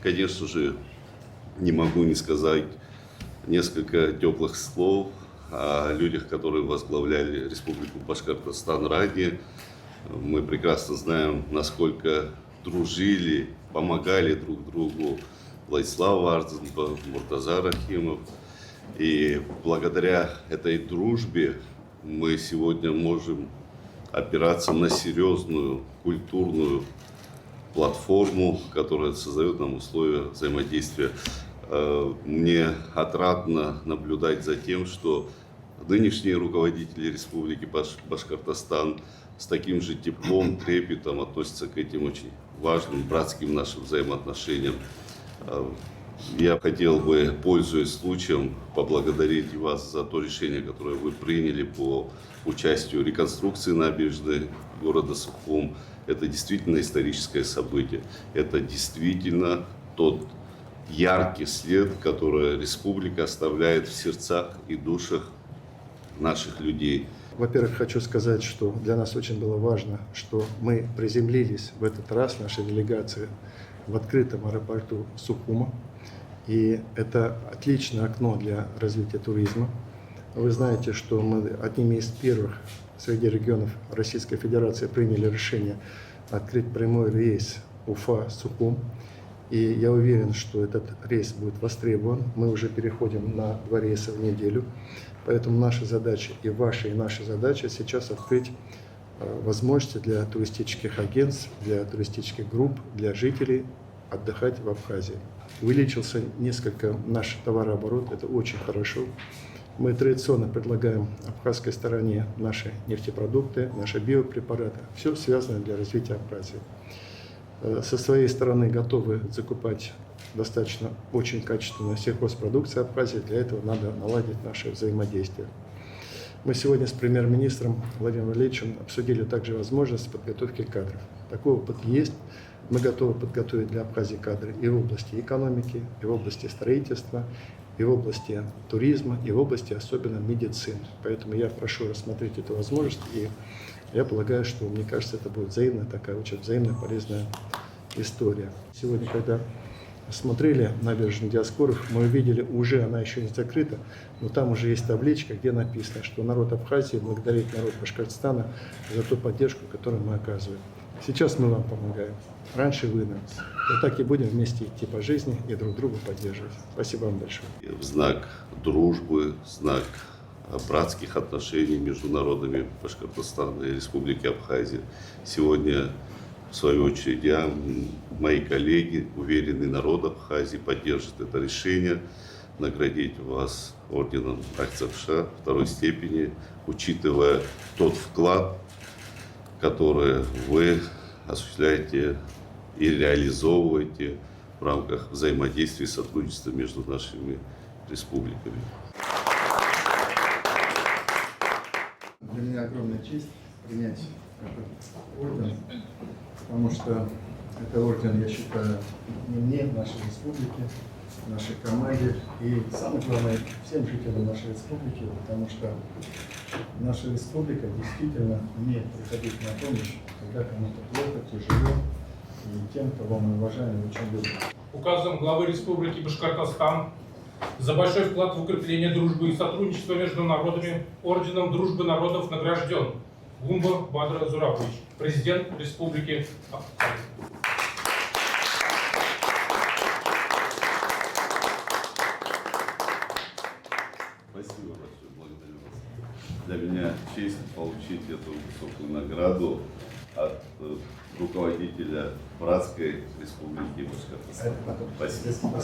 конечно же, не могу не сказать несколько теплых слов о людях, которые возглавляли Республику Башкортостан ранее. Мы прекрасно знаем, насколько дружили, помогали друг другу Владислав Арзенбов, Муртаза Рахимов. И благодаря этой дружбе мы сегодня можем опираться на серьезную культурную платформу, которая создает нам условия взаимодействия. Мне отрадно наблюдать за тем, что нынешние руководители Республики Башкортостан с таким же теплом, трепетом относятся к этим очень важным братским нашим взаимоотношениям. Я хотел бы, пользуясь случаем, поблагодарить вас за то решение, которое вы приняли по участию в реконструкции набережной города Сухум. Это действительно историческое событие. Это действительно тот яркий след, который республика оставляет в сердцах и душах наших людей. Во-первых, хочу сказать, что для нас очень было важно, что мы приземлились в этот раз, наша делегация, в открытом аэропорту Сухума. И это отличное окно для развития туризма. Вы знаете, что мы одними из первых среди регионов Российской Федерации приняли решение открыть прямой рейс Уфа-Сухум. И я уверен, что этот рейс будет востребован. Мы уже переходим на 2 рейса в неделю. Поэтому наша задача, и ваша, и наша задача сейчас открыть возможности для туристических агентств, для туристических групп, для жителей отдыхать в Абхазии. Увеличился несколько наш товарооборот, это очень хорошо. Мы традиционно предлагаем абхазской стороне наши нефтепродукты, наши биопрепараты. Все связано для развития Абхазии. Со своей стороны готовы закупать достаточно очень качественную сельхозпродукцию Абхазии. Для этого надо наладить наше взаимодействие. Мы сегодня с премьер-министром Владимиром Валерьевичем обсудили также возможность подготовки кадров. Такой опыт есть. Мы готовы подготовить для Абхазии кадры и в области экономики, и в области строительства, и в области туризма, и в области особенно медицины. Поэтому я прошу рассмотреть эту возможность, и я полагаю, что, мне кажется, это будет взаимная такая очень взаимно полезная история. Сегодня, когда смотрели набережную Диаскоров, мы увидели, уже она еще не закрыта, но там уже есть табличка, где написано, что народ Абхазии благодарит народ Башкортостана за ту поддержку, которую мы оказываем. Сейчас мы вам помогаем. Раньше вы нам. Вот так и будем вместе идти по жизни и друг друга поддерживать. Спасибо вам большое. В знак дружбы, в знак братских отношений между народами Башкортостана и Республики Абхазия. Сегодня, в свою очередь, я, мои коллеги, уверенный народ Абхазии поддержит это решение наградить вас орденом Акцапша 2-й степени, учитывая тот вклад, который вы осуществляете и реализовываете в рамках взаимодействия и сотрудничества между нашими республиками. Для меня огромная честь принять этот орден, потому что это орден, я считаю, не мне, нашей республике, нашей команде и, самое главное, всем жителям нашей республики, потому что наша республика действительно умеет приходить на помощь, когда кому-то плохо, тяжело, и тем, кого мы уважаем и очень любим. Указом главы Республики Башкортостан за большой вклад в укрепление дружбы и сотрудничества между народами орденом Дружбы народов награжден Гумба Бадра Зурапович, президент Республики Абхазия. Спасибо большое, благодарю вас. Для меня честь получить эту высокую награду от руководителя братской республики Башкортостан. Спасибо.